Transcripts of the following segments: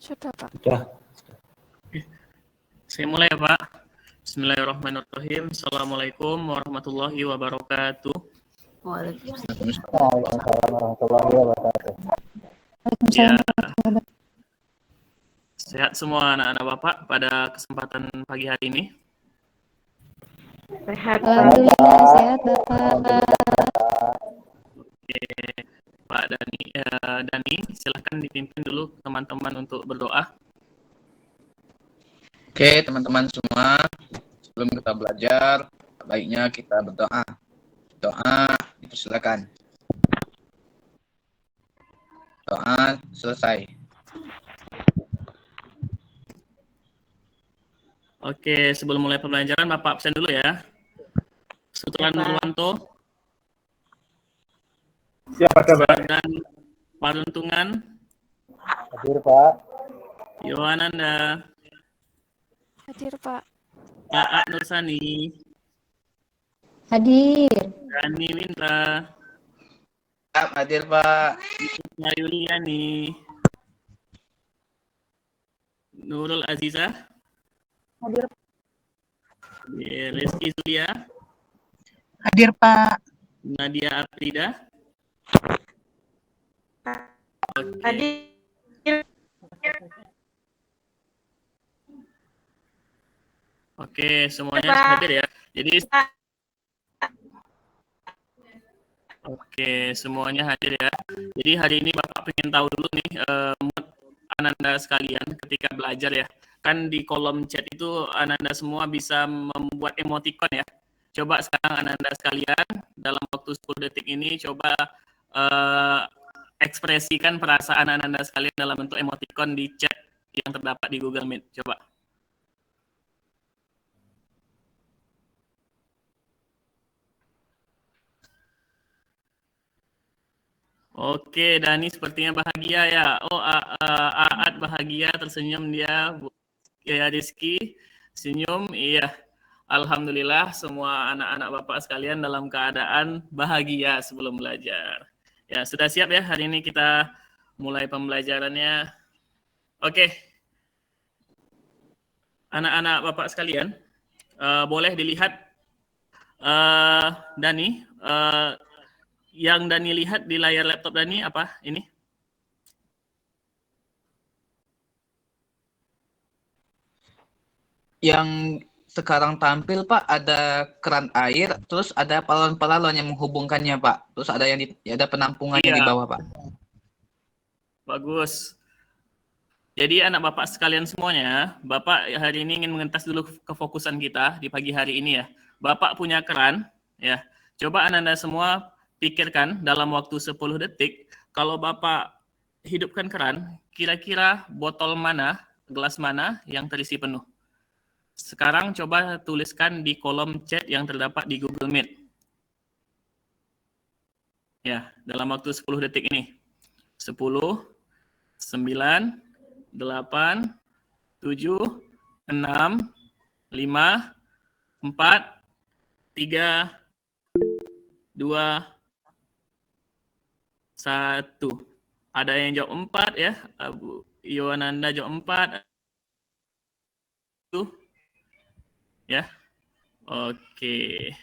Sudah, Pak. Sudah. Saya mulai ya, Pak. Bismillahirrahmanirrahim. Assalamualaikum warahmatullahi wabarakatuh. Waalaikumsalam warahmatullahi wabarakatuh. Ya, sehat semua anak-anak Bapak pada kesempatan pagi hari ini. Sehat, Alhamdulillah sehat Bapak. Oke, Pak Dani, silahkan dipimpin dulu teman-teman untuk berdoa. Oke, teman-teman semua, sebelum kita belajar, baiknya kita berdoa. Doa, dipersilakan. Doa selesai. Oke, sebelum mulai pembelajaran, Bapak absen dulu ya. Sutulan Nurwanto Siapa coba? dan Paruntungan, Hadir, Pak. Yohananda, hadir, Pak. Aak Nursani, Hadir. Dani Windra, Hadir, Pak. Yuliani, Nurul Azizah, Hadir. Rizky Zulia, Hadir, Pak. Nadia Aprida. Oke. Hadir. Oke, semuanya Pak. hadir ya. Jadi Oke, semuanya hadir ya. Jadi hari ini Bapak pengen tahu dulu nih mood Ananda sekalian ketika belajar ya. Kan di kolom chat itu Ananda semua bisa membuat emoticon ya. Coba sekarang Ananda sekalian dalam waktu 10 detik ini coba ekspresikan perasaan Ananda sekalian dalam bentuk emoticon di chat yang terdapat di Google Meet. Coba. Oke, Dani sepertinya bahagia ya. Oh, Aat bahagia, tersenyum dia. Ya, Rizky, senyum. Iya. Alhamdulillah semua anak-anak Bapak sekalian dalam keadaan bahagia sebelum belajar. Ya, sudah siap ya hari ini kita mulai pembelajarannya. Oke. Anak-anak Bapak sekalian, boleh dilihat Dani, yang Dani lihat di layar laptop Dani apa ini? Yang sekarang tampil, Pak, ada keran air, terus ada paralon-paralon yang menghubungkannya, Pak. Terus ada ada penampungannya di Iya. bawah, Pak. Bagus. Jadi anak Bapak sekalian semuanya, Bapak hari ini ingin mengentas dulu kefokusan kita di pagi hari ini ya. Bapak punya keran, ya. Coba Anda semua pikirkan dalam waktu 10 detik, kalau Bapak hidupkan keran, kira-kira botol mana, gelas mana yang terisi penuh? Sekarang coba tuliskan di kolom chat yang terdapat di Google Meet. Ya, dalam waktu 10 detik ini. 10, 9, 8, 7, 6, 5, 4, 3, 2, 1. Ada yang jawab 4 ya. Abu Yohananda jawab 4. Ya. Oke.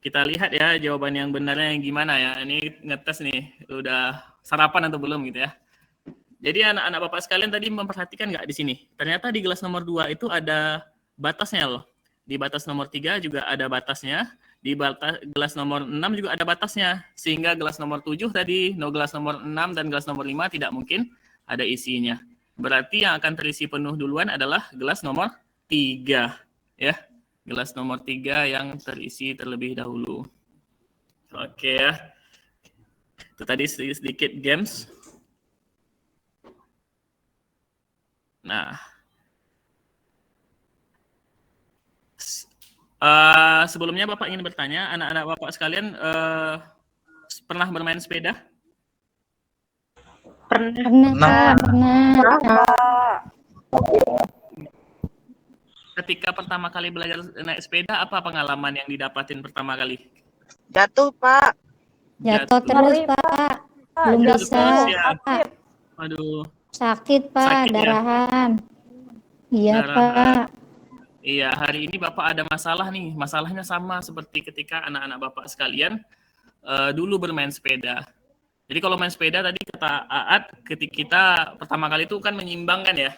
Kita lihat ya jawaban yang benarnya yang gimana ya. Ini ngetes nih. Udah sarapan atau belum gitu ya. Jadi anak-anak Bapak sekalian tadi memperhatikan nggak di sini? Ternyata di gelas nomor 2 itu ada batasnya loh. Di batas nomor 3 juga ada batasnya. Di gelas nomor 6 juga ada batasnya. Sehingga gelas nomor 7 tadi, gelas nomor 6 dan gelas nomor 5 tidak mungkin ada isinya. Berarti yang akan terisi penuh duluan adalah gelas nomor 3. Ya, gelas nomor 3 yang terisi terlebih dahulu. Oke ya. Itu tadi sedikit games. Nah, sebelumnya Bapak ingin bertanya, anak-anak Bapak sekalian pernah bermain sepeda? Pernah, Pak. Pernah. Ketika pertama kali belajar naik sepeda, apa pengalaman yang didapatin pertama kali? Jatuh, Pak. Jatuh terus, Pak. Belum Jatuh bisa. terus, ya. Pak. Aduh, Sakit, Pak. Sakit ya? Darahan. Iya, Darahan. Pak. Iya, hari ini Bapak ada masalah nih. Masalahnya sama seperti ketika anak-anak Bapak sekalian dulu bermain sepeda. Jadi kalau main sepeda tadi kata Aat, ketika kita pertama kali itu kan menyeimbangkan ya.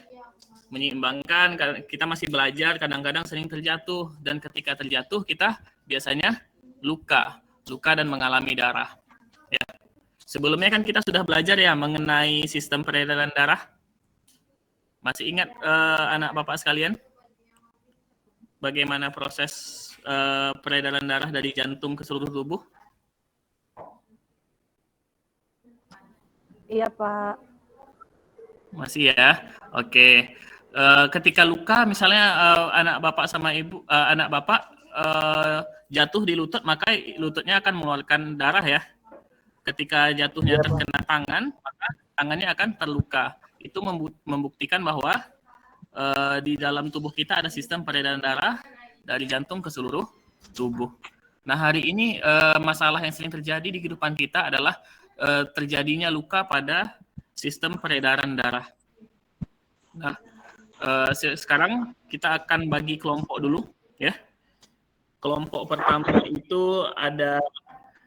Menyeimbangkan, kita masih belajar, kadang-kadang sering terjatuh. Dan ketika terjatuh kita biasanya luka dan mengalami darah. Ya. Sebelumnya kan kita sudah belajar ya mengenai sistem peredaran darah. Masih ingat anak Bapak sekalian? Bagaimana proses peredaran darah dari jantung ke seluruh tubuh? Iya, Pak. Masih ya? Oke. Ketika luka, misalnya anak Bapak sama ibu, anak Bapak jatuh di lutut, maka lututnya akan mengeluarkan darah ya. Ketika jatuhnya terkena tangan, maka tangannya akan terluka. Itu membuktikan bahwa di dalam tubuh kita ada sistem peredaran darah dari jantung ke seluruh tubuh. Nah, hari ini masalah yang sering terjadi di kehidupan kita adalah terjadinya luka pada sistem peredaran darah. Nah, sekarang kita akan bagi kelompok dulu, ya. Kelompok pertama itu ada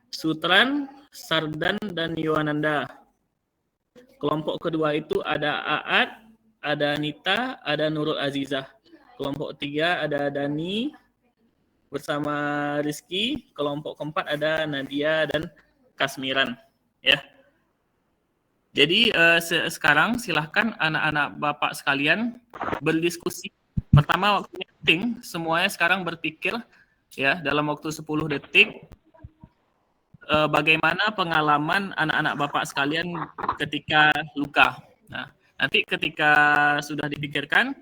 Sutran, Sardan, dan Yohananda. Kelompok kedua itu ada Aat, ada Nita, ada Nurul Azizah. Kelompok tiga ada Dani bersama Rizky. Kelompok keempat ada Nadia dan Kasmiran. Ya. Jadi sekarang silahkan anak-anak Bapak sekalian berdiskusi. Pertama waktunya penting, semuanya sekarang berpikir ya dalam waktu 10 detik bagaimana pengalaman anak-anak Bapak sekalian ketika luka. Nah, nanti ketika sudah dipikirkan,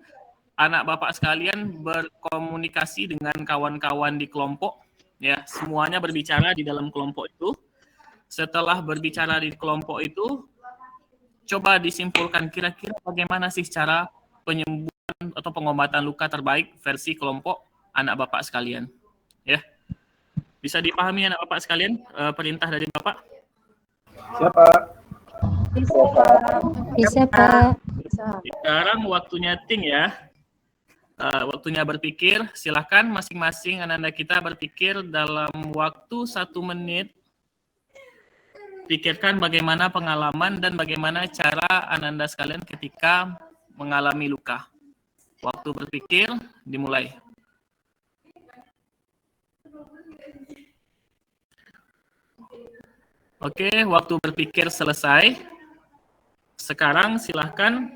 anak Bapak sekalian berkomunikasi dengan kawan-kawan di kelompok, ya semuanya berbicara di dalam kelompok itu. Setelah berbicara di kelompok itu, coba disimpulkan kira-kira bagaimana sih cara penyembuhan atau pengobatan luka terbaik versi kelompok anak Bapak sekalian. Ya, bisa dipahami anak Bapak sekalian perintah dari Bapak? Siapa? Bisa, Pak. Bisa, Pak. Bisa. Sekarang waktunya ting ya. Waktunya berpikir. Silakan masing-masing anak-anak kita berpikir dalam waktu 1 menit. Pikirkan bagaimana pengalaman dan bagaimana cara Anda sekalian ketika mengalami luka. Waktu berpikir dimulai. Oke, waktu berpikir selesai. Sekarang silahkan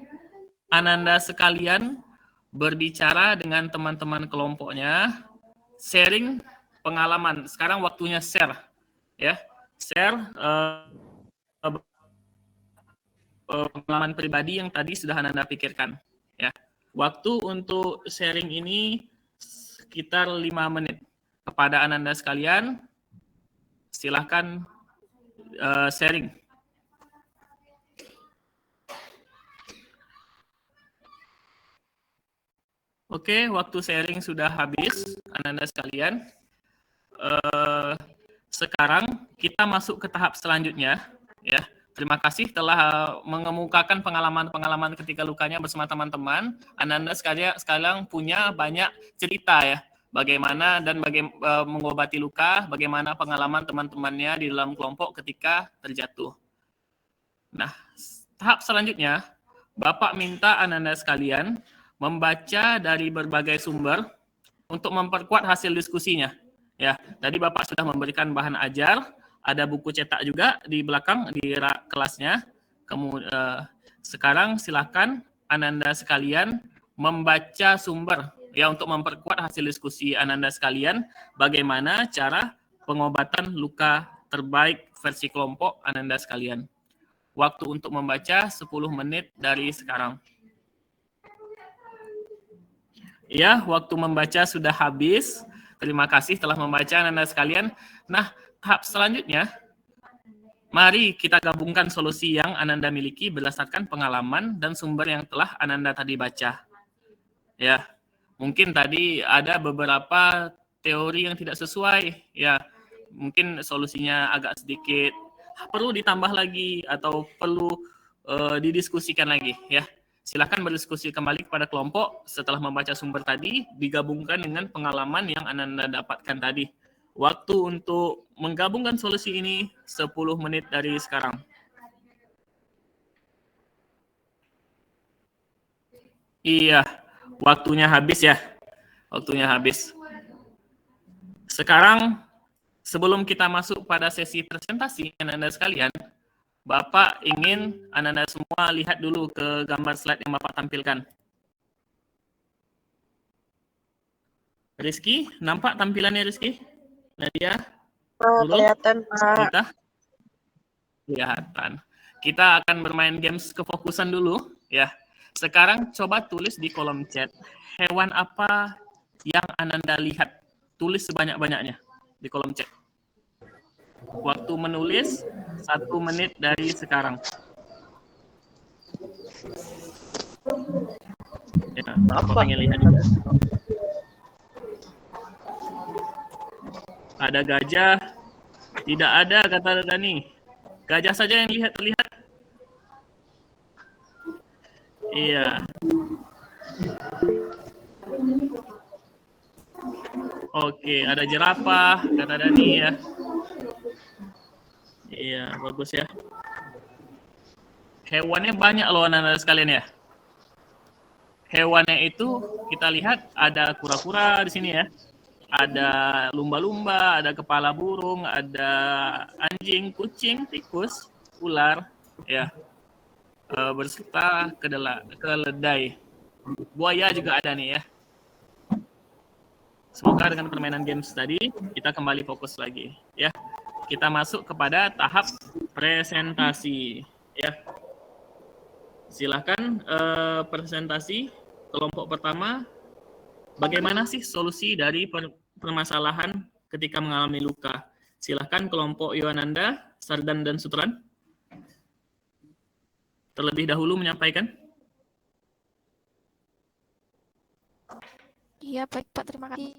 Anda sekalian berbicara dengan teman-teman kelompoknya, sharing pengalaman. Sekarang waktunya share, ya. Share pengalaman pribadi yang tadi sudah Anda pikirkan. Ya. Waktu untuk sharing ini sekitar 5 menit. Kepada Anda sekalian, silahkan sharing. Oke, waktu sharing sudah habis, Anda sekalian. Sekarang kita masuk ke tahap selanjutnya, ya. Terima kasih telah mengemukakan pengalaman-pengalaman ketika lukanya bersama teman-teman. Anda sekarang punya banyak cerita ya, bagaimana dan mengobati luka, bagaimana pengalaman teman-temannya di dalam kelompok ketika terjatuh. Nah, tahap selanjutnya, Bapak minta Anda sekalian membaca dari berbagai sumber untuk memperkuat hasil diskusinya. Ya, tadi Bapak sudah memberikan bahan ajar, ada buku cetak juga di belakang di rak kelasnya. Kemudian sekarang silakan Anda sekalian membaca sumber ya untuk memperkuat hasil diskusi Anda sekalian bagaimana cara pengobatan luka terbaik versi kelompok Anda sekalian. Waktu untuk membaca 10 menit dari sekarang. Ya, waktu membaca sudah habis. Terima kasih telah membaca Anda sekalian. Nah, tahap selanjutnya, mari kita gabungkan solusi yang Anda miliki berdasarkan pengalaman dan sumber yang telah Anda tadi baca. Ya, mungkin tadi ada beberapa teori yang tidak sesuai. Ya, mungkin solusinya agak sedikit perlu ditambah lagi atau perlu didiskusikan lagi ya. Silakan berdiskusi kembali kepada kelompok setelah membaca sumber tadi, digabungkan dengan pengalaman yang Anda dapatkan tadi. Waktu untuk menggabungkan solusi ini 10 menit dari sekarang. Iya, waktunya habis ya. Waktunya habis. Sekarang, sebelum kita masuk pada sesi presentasi, Anda sekalian, Bapak ingin Anda semua lihat dulu ke gambar slide yang Bapak tampilkan. Rizky, nampak tampilannya Rizky? Nadia? Kelihatan, Pak. Rita? Kelihatan. Kita akan bermain games kefokusan dulu ya. Sekarang coba tulis di kolom chat hewan apa yang Anda lihat. Tulis sebanyak-banyaknya di kolom chat. Waktu menulis 1 menit dari sekarang. Ya, apa pengen lihat juga. Ada gajah? Tidak ada, kata Dani. Gajah saja yang terlihat. Iya. Oke, ada jerapah, kata Dani ya. Iya, bagus ya. Hewannya banyak loh anak-anak sekalian ya. Hewannya itu kita lihat ada kura-kura di sini ya. Ada lumba-lumba, ada kepala burung, ada anjing, kucing, tikus, ular, ya. Berserta keledai. Buaya juga ada nih ya. Semoga dengan permainan games tadi kita kembali fokus lagi ya. Kita masuk kepada tahap presentasi ya. Silahkan presentasi kelompok pertama. Bagaimana sih solusi dari permasalahan ketika mengalami luka? Silahkan kelompok Yohananda, Sardan dan Sutran terlebih dahulu menyampaikan. Iya, baik Pak. Terima kasih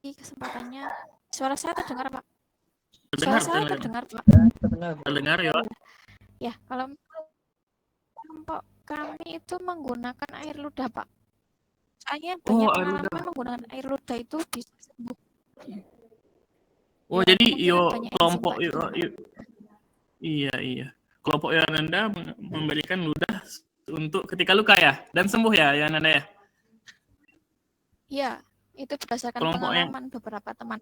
kesempatannya. Suara saya terdengar, Pak? Terdengar, Suara saya terdengar, Pak? Terdengar ya. Ya, kalau kelompok kami itu menggunakan air ludah, Pak. Soalnya banyak pengalaman menggunakan air ludah itu bisa sembuh. Oh, Ya, jadi kemungkinan banyak kelompok yang sembuh, Pak. iya. Kelompok Yohananda memberikan ludah untuk ketika luka ya dan sembuh ya Yohananda ya. Iya, itu berdasarkan Kelompok pengalaman beberapa teman.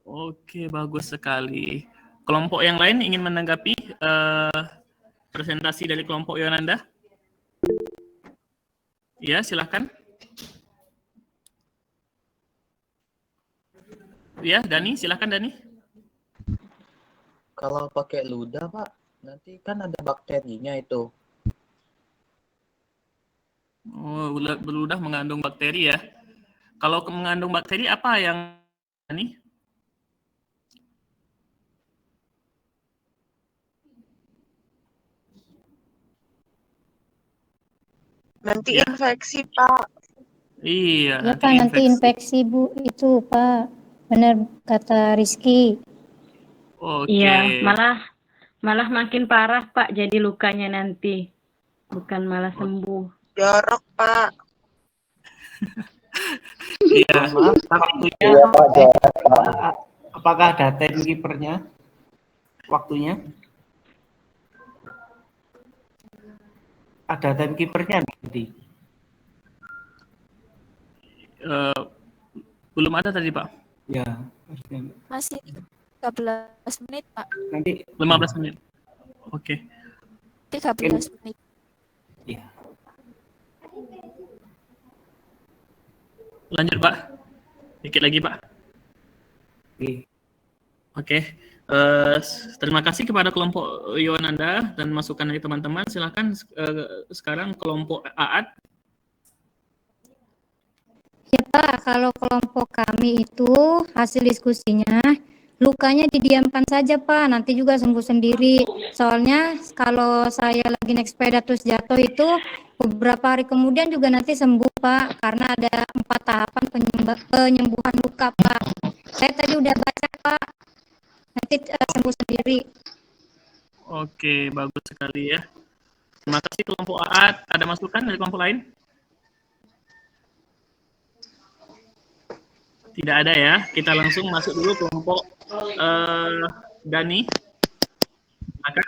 Oke, bagus sekali. Kelompok yang lain ingin menanggapi presentasi dari kelompok Yohananda? Ya, silakan. Ya, Dani, silakan Dani. Kalau pakai ludah, Pak, nanti kan ada bakterinya itu. Oh, beludah mengandung bakteri ya. Kalau mengandung bakteri apa yang Dani? Nanti Ya. infeksi, Pak. Iya, Ya Pak, nanti infeksi Bu itu Pak. Benar kata Rizky. Oke. Iya, malah makin parah Pak, jadi lukanya nanti. Bukan malah sembuh. Jorok, Pak. Iya. Maaf, waktunya. Iya Pak, Apakah ada timekeeper-nya? Waktunya? Ada timekeeper-nya nanti. Belum ada tadi Pak. Ya. Masih 13 menit, Pak. Nanti 15 menit. Oke. 13 menit. ya. Lanjut Pak. Dikit lagi Pak. Oke. Oke. Terima kasih kepada kelompok Yohananda dan masukan dari teman-teman. Silakan sekarang kelompok Aat. Ya Pak, kalau kelompok kami itu hasil diskusinya lukanya didiamkan saja Pak, nanti juga sembuh sendiri. Soalnya kalau saya lagi naik sepeda terus jatuh itu beberapa hari kemudian juga nanti sembuh Pak, karena ada 4 tahapan penyembuhan luka Pak. Saya tadi udah baca Pak, nanti sembuh sendiri. Oke, bagus sekali ya. Terima kasih kelompok Aat. Ada masukan dari kelompok lain? Tidak ada ya. Kita langsung masuk dulu kelompok Dani. Maka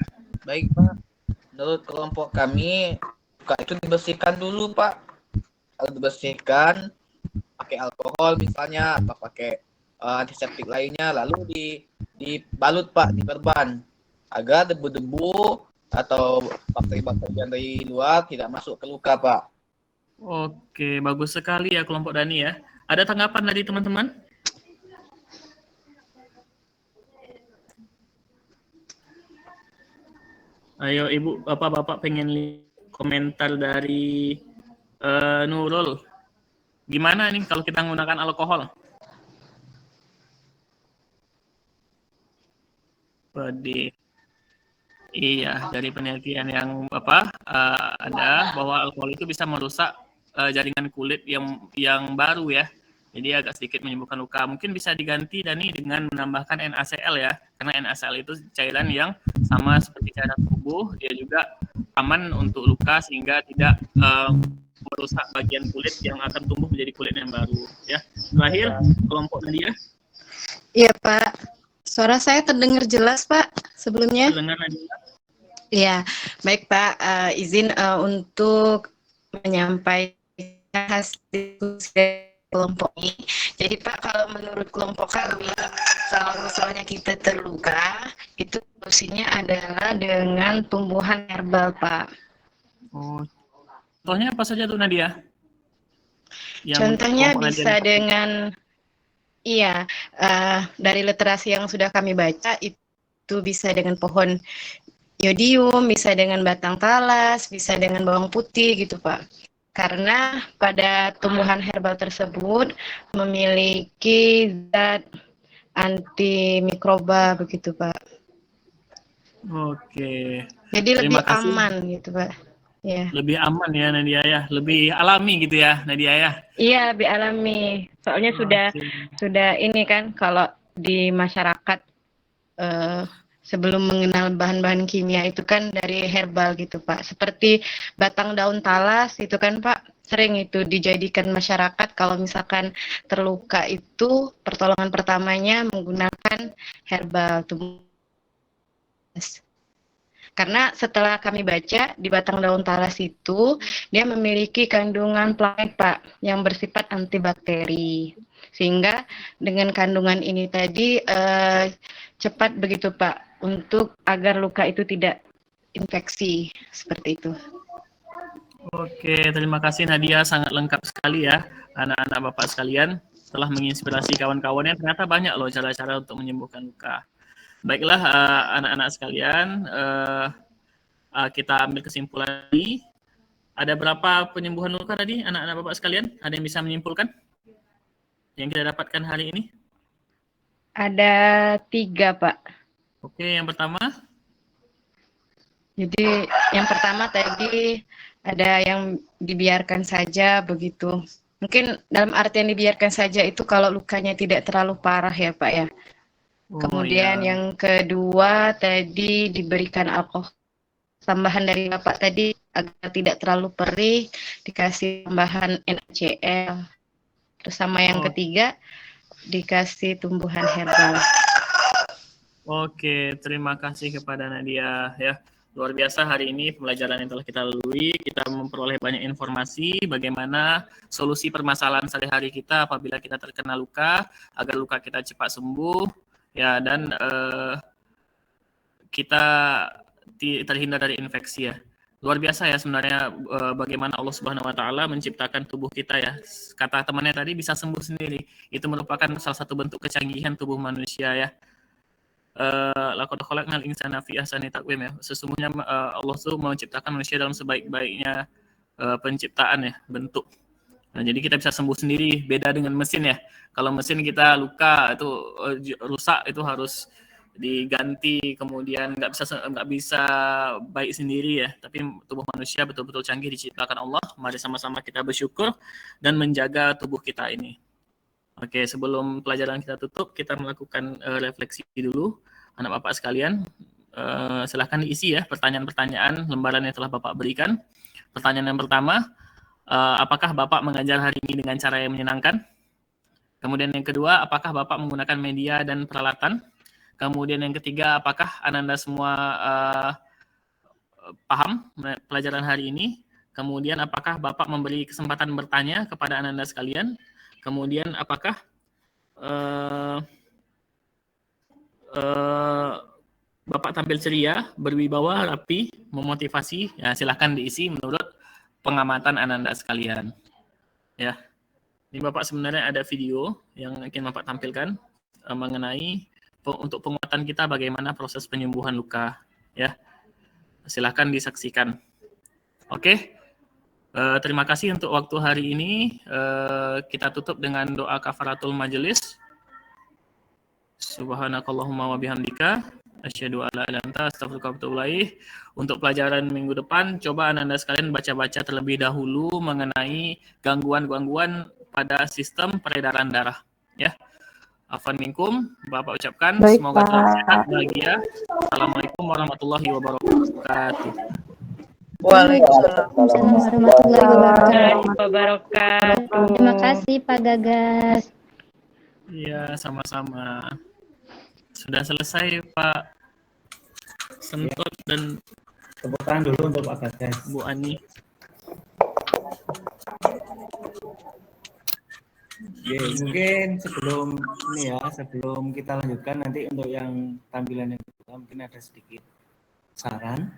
Baik, Pak. Menurut kelompok kami, luka itu dibersihkan dulu, Pak. Kalau dibersihkan, pakai alkohol misalnya, atau pakai antiseptik lainnya, lalu dibalut, Pak, diperban. Agar debu-debu atau bakteri-bakteri yang dari luar tidak masuk ke luka, Pak. Oke, bagus sekali ya kelompok Dani ya. Ada tanggapan dari teman-teman? Ayo Ibu, Bapak-bapak pengen komentar dari Nurul. Gimana nih kalau kita menggunakan alkohol? Iya, dari penelitian yang ada bahwa alkohol itu bisa merusak jaringan kulit yang baru ya. Jadi agak sedikit menyembuhkan luka. Mungkin bisa diganti Dani dengan menambahkan NaCl ya. Karena NaCl itu cairan yang sama seperti cairan tubuh, dia juga aman untuk luka sehingga tidak merusak bagian kulit yang akan tumbuh menjadi kulit yang baru ya. Terakhir kelompok Nadia. Iya Pak, suara saya terdengar jelas Pak sebelumnya? Terdengar Nadia. Iya, baik Pak, izin untuk menyampaikan hasil diskusi kelompok ini. Jadi Pak, kalau menurut kelompok kami, kalau misalnya kita terluka, itu solusinya adalah dengan tumbuhan herbal Pak. Oh, contohnya apa saja tuh Nadia? Contohnya bisa dengan, dari literasi yang sudah kami baca, itu bisa dengan pohon yodium, bisa dengan batang talas, bisa dengan bawang putih gitu Pak. Karena pada tumbuhan herbal tersebut memiliki zat antimikroba begitu Pak. Oke. Jadi lebih aman gitu Pak. Ya. Lebih aman ya Nadia ya, lebih alami gitu ya Nadia ya. Iya, lebih alami. Soalnya sudah ini kan kalau di masyarakat sebelum mengenal bahan-bahan kimia itu kan dari herbal gitu Pak. Seperti batang daun talas itu kan Pak, sering itu dijadikan masyarakat kalau misalkan terluka itu pertolongan pertamanya menggunakan herbal tubuh. Karena setelah kami baca di batang daun talas itu dia memiliki kandungan plakek Pak yang bersifat antibakteri. Sehingga dengan kandungan ini tadi cepat begitu Pak untuk agar luka itu tidak infeksi seperti itu. Oke, terima kasih Nadia, sangat lengkap sekali ya anak-anak Bapak sekalian, telah menginspirasi kawan-kawannya. Ternyata banyak loh cara-cara untuk menyembuhkan luka. Baiklah anak-anak sekalian, kita ambil kesimpulan ini. Ada berapa penyembuhan luka tadi anak-anak Bapak sekalian? Ada yang bisa menyimpulkan yang kita dapatkan hari ini? Ada 3 Pak. Oke, yang pertama? Jadi yang pertama tadi ada yang dibiarkan saja begitu. Mungkin dalam artian dibiarkan saja itu kalau lukanya tidak terlalu parah ya Pak ya. Kemudian yang kedua tadi diberikan alkohol. Tambahan dari Bapak tadi agar tidak terlalu perih dikasih tambahan NaCl. Terus sama yang ketiga dikasih tumbuhan herbal. Oke, terima kasih kepada Nadia ya. Luar biasa hari ini pembelajaran yang telah kita lalui, kita memperoleh banyak informasi bagaimana solusi permasalahan sehari-hari kita apabila kita terkena luka, agar luka kita cepat sembuh ya, dan kita terhindar dari infeksi ya. Luar biasa ya sebenarnya bagaimana Allah Subhanahu wa taala menciptakan tubuh kita ya. Kata temannya tadi bisa sembuh sendiri. Itu merupakan salah satu bentuk kecanggihan tubuh manusia ya. Laqad khalaqnal insana fi ahsani taqwim ya. Sesungguhnya Allah tuh menciptakan manusia dalam sebaik-baiknya penciptaan ya, bentuk. Nah, jadi kita bisa sembuh sendiri, beda dengan mesin ya. Kalau mesin kita luka itu rusak itu harus diganti, kemudian nggak bisa baik sendiri ya. Tapi tubuh manusia betul-betul canggih diciptakan Allah. Mari sama-sama kita bersyukur dan menjaga tubuh kita ini. Oke, sebelum pelajaran kita tutup, kita melakukan refleksi dulu, anak bapak sekalian. Silahkan diisi ya pertanyaan-pertanyaan lembaran yang telah Bapak berikan. Pertanyaan yang pertama, apakah Bapak mengajar hari ini dengan cara yang menyenangkan? Kemudian yang kedua, apakah Bapak menggunakan media dan peralatan? Kemudian yang ketiga, apakah Ananda semua paham pelajaran hari ini? Kemudian apakah Bapak memberi kesempatan bertanya kepada Ananda sekalian? Kemudian apakah Bapak tampil ceria, berwibawa, rapi, memotivasi? Ya, silahkan diisi menurut pengamatan Ananda sekalian. Ya, ini Bapak sebenarnya ada video yang ingin Bapak tampilkan mengenai untuk penguatan kita bagaimana proses penyembuhan luka. Ya, silahkan disaksikan. Oke. Terima kasih untuk waktu hari ini. Kita tutup dengan doa kafaratul majelis. Subhanakallahumma wa bihamdika asyhadu an la ilaha illa anta astaghfiruka wa atubu ilaik. Untuk pelajaran minggu depan, coba Anda sekalian baca-baca terlebih dahulu mengenai gangguan-gangguan pada sistem peredaran darah. Ya. Afwan minkum, Bapak ucapkan semoga tetap sehat, bahagia. Assalamualaikum warahmatullahi wabarakatuh. Waalaikumsalam. Warahmatullahi wabarakatuh. Terima kasih Pak Gagas. Iya, sama-sama. Sudah selesai Pak Sentot dan Tepuk tangan dulu untuk Pak Gagas. Bu Ani. Oke, mungkin sebelum kita lanjutkan nanti untuk yang tampilan yang kedua mungkin ada sedikit saran.